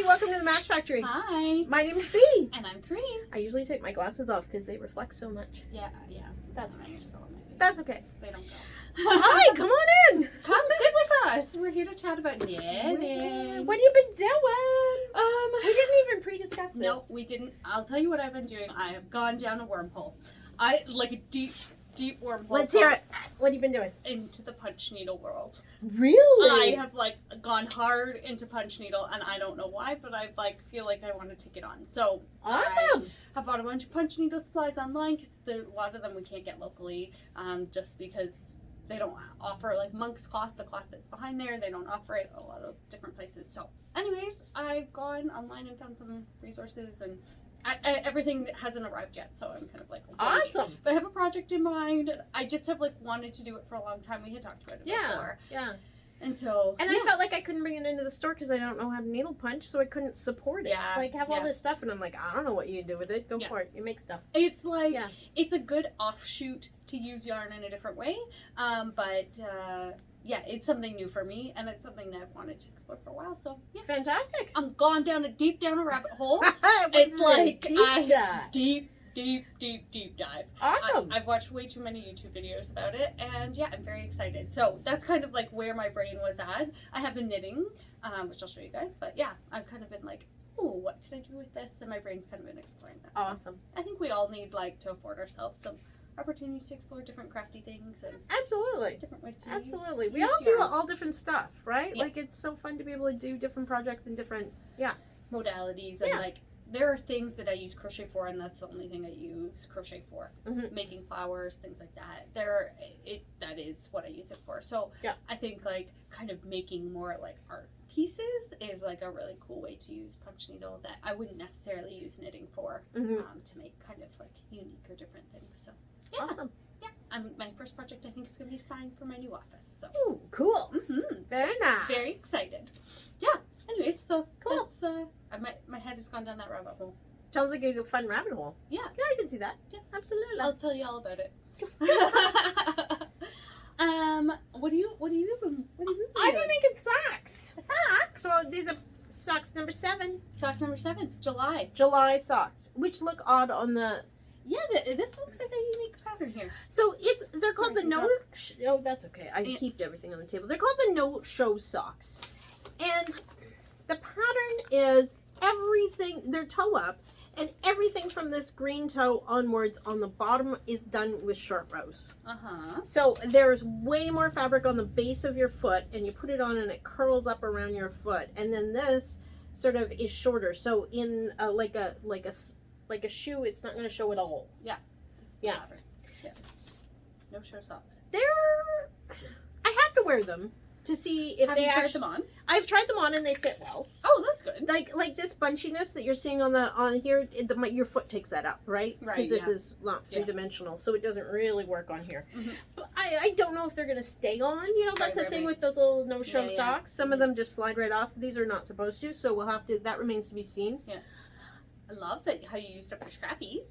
everybody. Welcome to the Match Factory. Hi. My name is Bea. And I'm Kaireen. I usually take my glasses off because they reflect so much. Yeah. That's nice. Still on my face. That's okay. They don't go. Hi, come on in. Come sit with us. We're here to chat about knitting. What have you been doing? We didn't even pre-discuss this. No, we didn't. I'll tell you what I've been doing. I have gone down a wormhole. Like a deep wormhole. Let's hear it. What have you been doing? Into the punch needle world. Really? I have gone hard into punch needle, and I don't know why, but I feel like I want to take it on. So awesome. I have bought a bunch of punch needle supplies online because a lot of them we can't get locally, just because they don't offer monk's cloth, the cloth that's behind there. They don't offer it a lot of different places. So, anyways, I've gone online and found some resources and. Everything hasn't arrived yet, so I'm kind of waiting. Awesome. But I have a project in mind. I just have wanted to do it for a long time. We had talked about it before. Yeah. And so. And I felt like I couldn't bring it into the store because I don't know how to needle punch, so I couldn't support it. Yeah. Have all this stuff, and I'm like, I don't know what you do with it. Go for it. You make stuff. It's it's a good offshoot to use yarn in a different way. Yeah, it's something new for me, and it's something that I've wanted to explore for a while, so yeah. Fantastic. I'm gone deep down a rabbit hole. It's deep dive. Awesome. I've watched way too many YouTube videos about it, and yeah, I'm very excited. So that's kind of where my brain was at. I have been knitting, which I'll show you guys, but yeah, I've kind of been oh, what can I do with this? And my brain's kind of been exploring that. Awesome. So I think we all need to afford ourselves some opportunities to explore different crafty things and different ways to absolutely use we all do all different stuff, right? Yeah. It's so fun to be able to do different projects and different modalities and there are things that I use crochet for, and that's the only thing I use crochet for. Mm-hmm. Making flowers, things like that. That is what I use it for. So I think kind of making more art pieces is a really cool way to use punch needle that I wouldn't necessarily use knitting for, to make kind of unique or different things. So yeah. Awesome. Yeah, my first project I think is going to be a sign for my new office. So ooh, cool. Mm-hmm. Very nice. Very excited. Yeah. Anyways, so cool. That's my head has gone down that rabbit hole. Sounds like a fun rabbit hole. Yeah. Yeah, I can see that. Yeah, absolutely. I'll tell you all about it. What do you been I've been making socks. Socks. So these are socks number 7. Socks number 7, July. July socks, which look odd on the. Yeah, this looks like a unique pattern here. So they're called the no. Oh, that's okay. I heaped everything on the table. They're called the no show socks, and the pattern is everything. They're toe up, and everything from this green toe onwards on the bottom is done with sharp rows. So there's way more fabric on the base of your foot, and you put it on, and it curls up around your foot, and then this sort of is shorter. So in like a shoe, it's not going to show at all. Yeah. Yeah. No show socks. I have to wear them to see if Have they you tried actually. them on? I've tried them on and they fit well. Oh, that's good. Like this bunchiness that you're seeing on here, your foot takes that up, right? Right. Because this is not 3-dimensional, so it doesn't really work on here. Mm-hmm. But I don't know if they're gonna stay on. That's the thing with those little no-show socks. Some of them just slide right off. These are not supposed to, so we'll have to. That remains to be seen. Yeah. I love that how you used up your scrappies.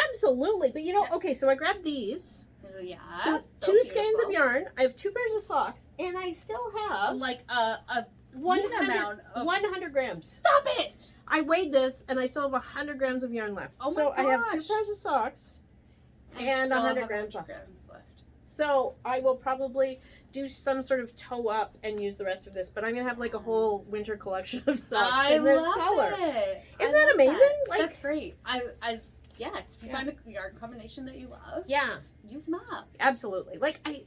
Absolutely, but okay, so I grabbed these. Yeah. So 2 skeins of yarn. I have 2 pairs of socks, and I still have a 100 grams. Stop it! I weighed this, and I still have 100 grams of yarn left. Oh my so gosh. I have 2 pairs of socks and 100 grams left. So I will probably do some sort of toe up and use the rest of this, but I'm gonna have a whole winter collection of socks in this color. Isn't that amazing? That's great. Yes, if you find a yarn combination that you love, use them up. Absolutely.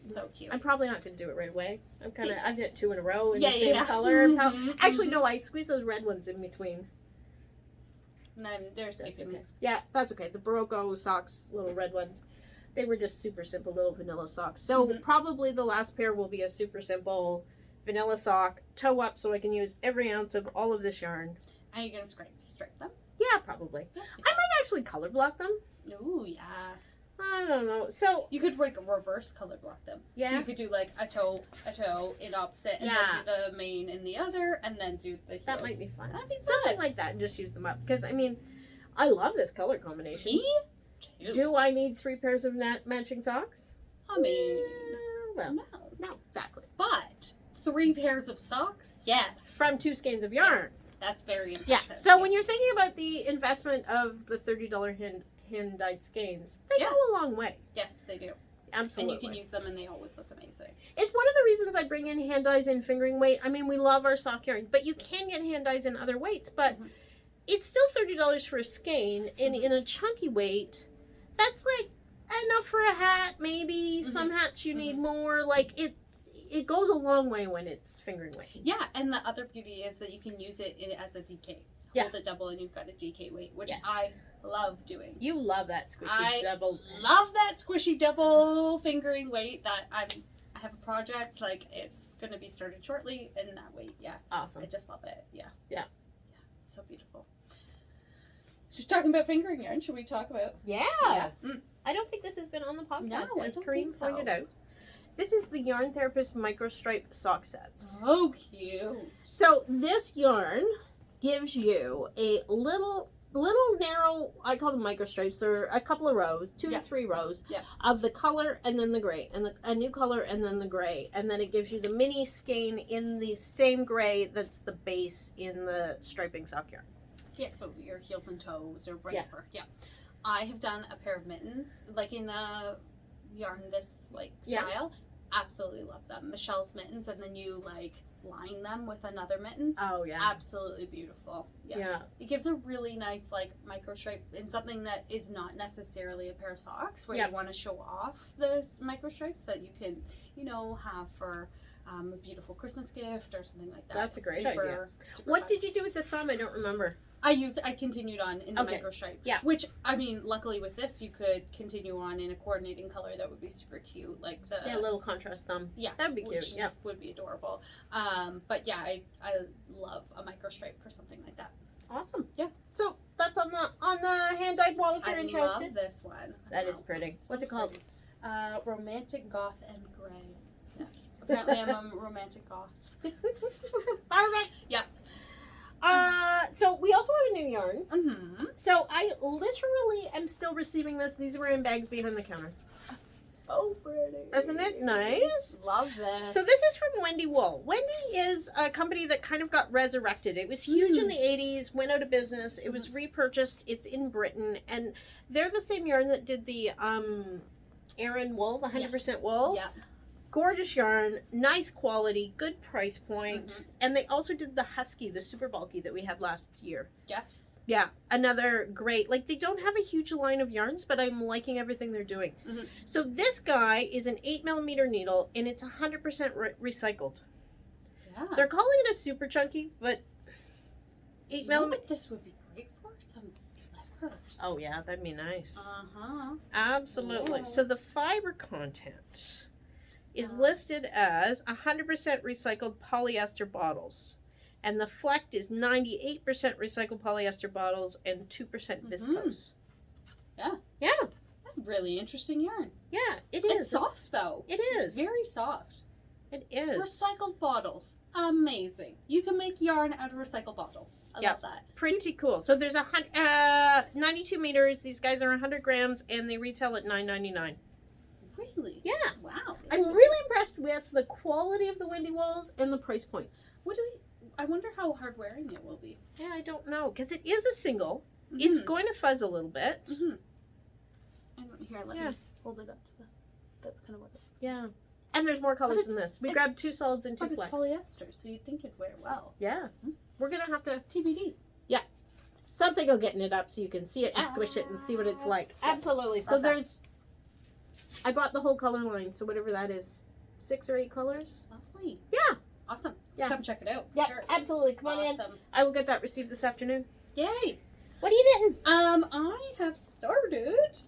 So cute. I'm probably not gonna do it right away. I've got 2 in a row in the same color. Actually, no, I squeezed those red ones in between. And there's okay. Yeah, that's okay. The Barocco socks, little red ones. They were just super simple little vanilla socks. So probably the last pair will be a super simple vanilla sock, toe up, so I can use every ounce of all of this yarn. Are you gonna stripe them? Yeah, probably. Yeah. I might actually color block them. Ooh, yeah. I don't know. So you could reverse color block them. Yeah. So you could do a toe in opposite, and then do the main in the other, and then do the heels. That might be fun. That'd be fun. Something like that, and just use them up. Because I love this color combination. Me too. Do I need 3 pairs of matching socks? I mean, well, no, exactly. But 3 pairs of socks, yes. From 2 skeins of yarn. Yes. That's very impressive. Yeah. So when you're thinking about the investment of the $30 hand-dyed skeins, they go a long way. Yes, they do. Absolutely. And you can use them and they always look amazing. It's one of the reasons I bring in hand dyes in fingering weight. I mean, we love our sock yarn, but you can get hand dyes in other weights, but it's still $30 for a skein, and in a chunky weight, that's like enough for a hat, maybe. Some hats you need more. Like, it goes a long way when it's fingering weight. Yeah, and the other beauty is that you can use it as a DK. Hold it double and you've got a DK weight, which I love doing. You love that squishy double. Love that squishy double fingering weight. That I have a project, like, it's going to be started shortly in that weight. Yeah. Awesome. I just love it. Yeah. Yeah. It's so beautiful. She's talking about fingering yarn. Should we talk about? Yeah. I don't think this has been on the podcast, No, as I don't Kaireen think so. pointed out. This is the Yarn Therapist Microstripe sock sets. So cute. So this yarn gives you a little narrow, I call them microstripes, or a couple of rows, 2 to 3 rows of the color and then the gray, and a new color and then the gray, and then it gives you the mini skein in the same gray that's the base in the striping sock yarn. Yeah, so your heels and toes or whatever. Yeah. I have done a pair of mittens, like in the yarn this style. Absolutely love them. Michelle's mittens, and then you line them with another mitten. Oh yeah. Absolutely beautiful. Yeah. It gives a really nice micro stripe in something that is not necessarily a pair of socks, where you want to show off the micro stripes that you can, have for a beautiful Christmas gift or something like that. That's a great idea. What fun. did you do with the thumb? I don't remember. I continued on in the micro stripe. Yeah. Which, I mean, luckily with this, you could continue on in a coordinating color that would be super cute. Like the... little contrast thumb. Yeah. That would be cute. Which would be adorable. But yeah, I love a micro stripe for something like that. Awesome. Yeah. So that's on the hand-dyed wall if you're interested. I love this one. That is pretty. What's it called? Romantic Goth and Gray. Yes. Apparently I'm a romantic goth. Perfect. Yeah. So we also have a new yarn. Mm-hmm. So I literally am still receiving this. These were in bags behind the counter. Oh, pretty. Isn't it nice? Love this. So this is from Wendy Wool. Wendy is a company that kind of got resurrected. It was huge in the 80s, went out of business. It was repurchased. It's in Britain. And they're the same yarn that did the Aran wool, the 100% wool. Yeah. Gorgeous yarn, nice quality, good price point. And they also did the Husky, the super bulky that we had last year. Yes. Yeah, another great, they don't have a huge line of yarns, but I'm liking everything they're doing. So this guy is an 8mm needle, and it's 100% recycled. Yeah. They're calling it a super chunky, but 8mm. You know what this would be great for? Some slippers. Oh yeah, that'd be nice. Ooh. Absolutely. So the fiber content is listed as 100% recycled polyester bottles. And the Flect is 98% recycled polyester bottles and 2% viscose. Yeah. Yeah. That's really interesting yarn. Yeah, it is. It's soft, though. It is. It's very soft. It is. Recycled bottles. Amazing. You can make yarn out of recycled bottles. I love that. Pretty cool. So there's 92 meters. These guys are 100 grams, and they retail at $9.99. Really? Yeah. Wow. I'm really impressed with the quality of the Wendy Wools and the price points. I wonder how hard wearing it will be. Yeah, I don't know, because it is a single. It's going to fuzz a little bit. Here, let me hold it up to the... That's kind of what it is. Yeah. And there's more colors than this. We grabbed 2 solids and 2 flex. It's polyester, so you'd think it'd wear well. Yeah. We're going to have to... TBD. Yeah. Something will get it up so you can see it and squish it and see what it's like. Absolutely. So there's... I bought the whole color line, so whatever that is. 6 or 8 colors. Lovely. Yeah. Awesome. Let's come check it out. Yeah, sure. absolutely. Come on in. Awesome. I will get that received this afternoon. Yay. What are you knitting? I have started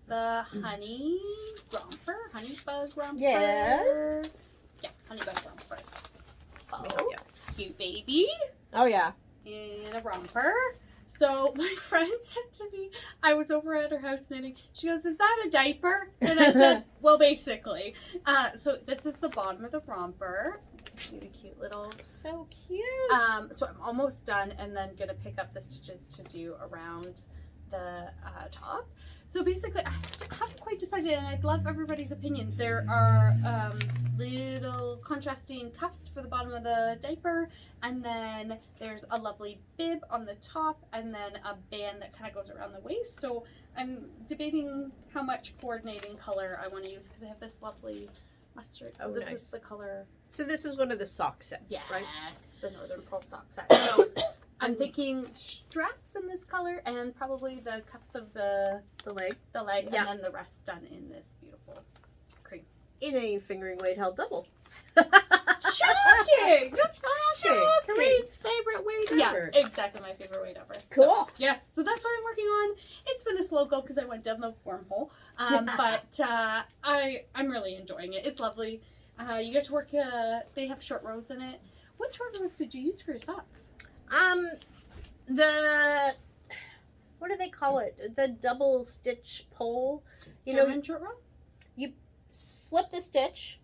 the Honeybug Romper. Yes. Yeah, Honeybug Romper. Oh, yes. Cute baby. Oh, yeah. In a romper. So my friend said to me, I was over at her house knitting. She goes, "Is that a diaper?" And I said, "Well, basically." So this is the bottom of the romper. Cute little. So cute. So I'm almost done, and then gonna pick up the stitches to do around the top. So basically, I haven't quite decided, and I'd love everybody's opinion. There are little contrasting cuffs for the bottom of the diaper, and then there's a lovely bib on the top, and then a band that kind of goes around the waist. So I'm debating how much coordinating color I want to use, because I have this lovely mustard. So this is the color. So this is one of the sock sets, right? Yes, the Northern Pearl sock set. So I'm thinking straps in this color, and probably the cuffs of the leg, and then the rest done in this beautiful cream. In a fingering weight held double. Shocking! Shocking! Kaireen's favorite weight ever. Yeah, exactly my favorite weight ever. Cool. So, yes, so that's what I'm working on. It's been a slow go because I went down the wormhole, but I'm really enjoying it. It's lovely. You get to work. They have short rows in it. What short rows did you use for your socks? The what do they call it? The double stitch pull. German short row? You slip the stitch,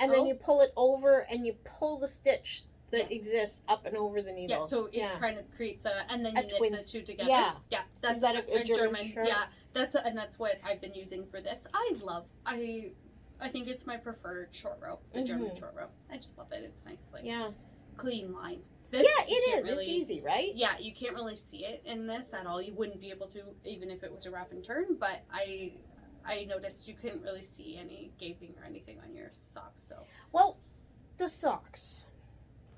and then you pull it over, and you pull the stitch that exists up and over the needle. Yeah, so it kind of creates and then you knit the two together. Yeah. Yeah, that's Is that a German shirt? Yeah, that's what I've been using for this. I think it's my preferred short row, the German short row. I just love it. It's nice, like clean line. This, it is. It's easy, right? Yeah, you can't really see it in this at all. You wouldn't be able to, even if it was a wrap and turn, but I noticed you couldn't really see any gaping or anything on your socks. So well, the socks.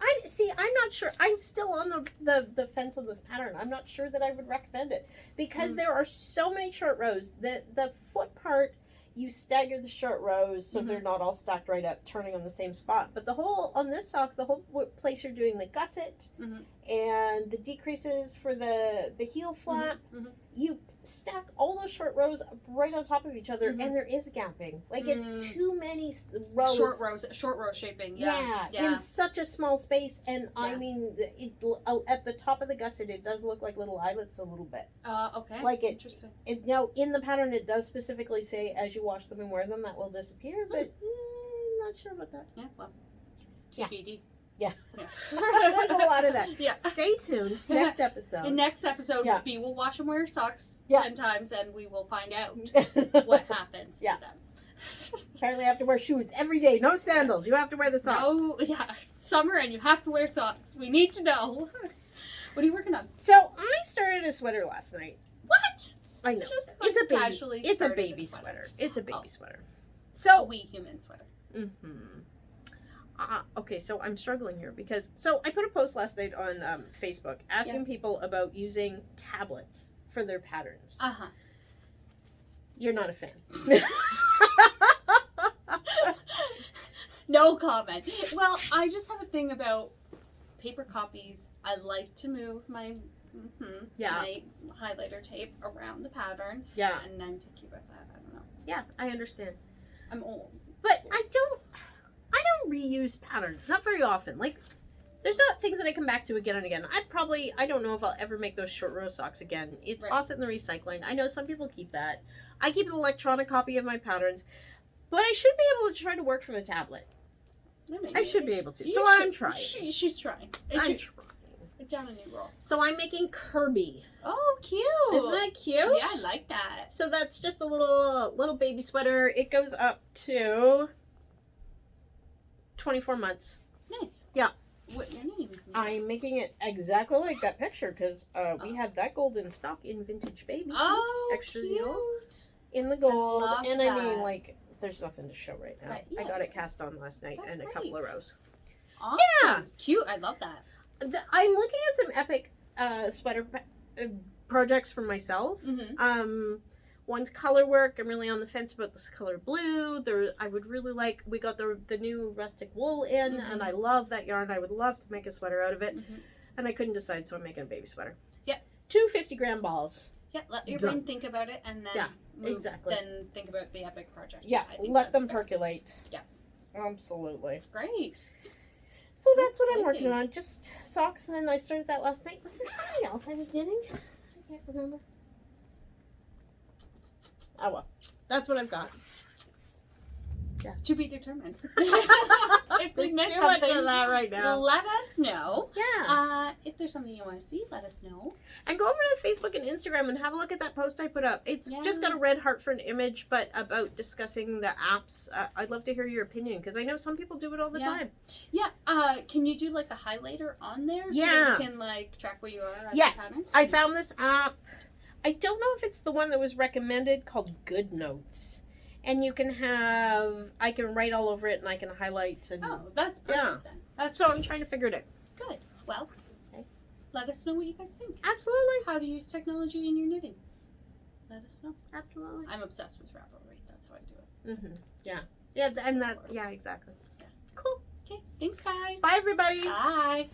I'm not sure. I'm still on the fence of this pattern. I'm not sure that I would recommend it because there are so many short rows. The foot part, you stagger the short rows so they're not all stacked right up, turning on the same spot. But on this sock, the whole place you're doing the gusset and the decreases for the heel flap, you stack all those short rows right on top of each other, and there is gapping. Like it's too many rows. Short row shaping. Yeah, in such a small space. And I mean, at the top of the gusset, it does look like little eyelets a little bit. Okay. Like interesting. Now, in the pattern, it does specifically say as you wash them and wear them, that will disappear. But not sure about that. Yeah. Well. TBD. Yeah. There's a lot of that. Yeah. Stay tuned. Next episode. In next episode, Bea will wash and wear her socks 10 times, and we will find out what happens to them. Apparently, I have to wear shoes every day. No sandals. You have to wear the socks. No, summer, and you have to wear socks. We need to know. What are you working on? So I started a sweater last night. What? I know. Just it's a baby. It's a baby sweater. It's a baby sweater. So a wee human sweater. Okay, so I'm struggling here because I put a post last night on Facebook asking people about using tablets for their patterns. You're not a fan. No comment. Well, I just have a thing about paper copies. I like to move my my highlighter tape around the pattern. Yeah. And I'm picky about that. I don't know. Yeah, I understand. I'm old. But I don't reuse patterns. Not very often. Like, there's not things that I come back to again and again. I don't know if I'll ever make those short row socks again. Toss it in the recycling. I know some people keep that. I keep an electronic copy of my patterns. But I should be able to try to work from a tablet. I should be able to. So I'm trying. She's trying. I'm trying. Down a new roll. So I'm making Kirby. Oh, cute. Isn't that cute? Yeah, I like that. So that's just a little baby sweater. It goes up to 24 months. Nice. Yeah. What your name? I'm making it exactly like that picture because we had that gold in stock in Vintage Baby. Oh, extra cute. needle in the gold. And that. I mean, like, there's nothing to show right now. Right, yeah. I got it cast on last night and a couple of rows. Awesome. Yeah. Cute. I love that. I'm looking at some epic sweater projects for myself. One's color work. I'm really on the fence about this color blue. I would really like. We got the new rustic wool in, and I love that yarn. I would love to make a sweater out of it, and I couldn't decide, so I'm making a baby sweater. Yeah. 2 50-gram balls. Yeah. Let your brain think about it, and then then think about the epic project. Yeah. Let them percolate. Yeah. Absolutely. Great. So that's what I'm working on. Just socks, and I started that last night. Was there something else I was knitting? I can't remember. Oh well. That's what I've got. To be determined. If we There's miss too much something, of that right now. let us know. Yeah. If there's something you want to see, let us know. And go over to Facebook and Instagram and have a look at that post I put up. It's just got a red heart for an image, but about discussing the apps. I'd love to hear your opinion because I know some people do it all the time. Yeah. Can you do like a highlighter on there so Yeah. that you can like track where you are? Yes. I found this app. I don't know if it's the one that was recommended called Good Notes. And you can I can write all over it and I can highlight. And, Oh, that's perfect then. So I'm trying to figure it out. Good. Well, Okay. let us know what you guys think. Absolutely. How to use technology in your knitting. Let us know. Absolutely. I'm obsessed with Ravelry. That's how I do it. Mm-hmm. Yeah. Yeah, and that, yeah, exactly. Yeah. Cool. Okay. Thanks, guys. Bye, everybody. Bye.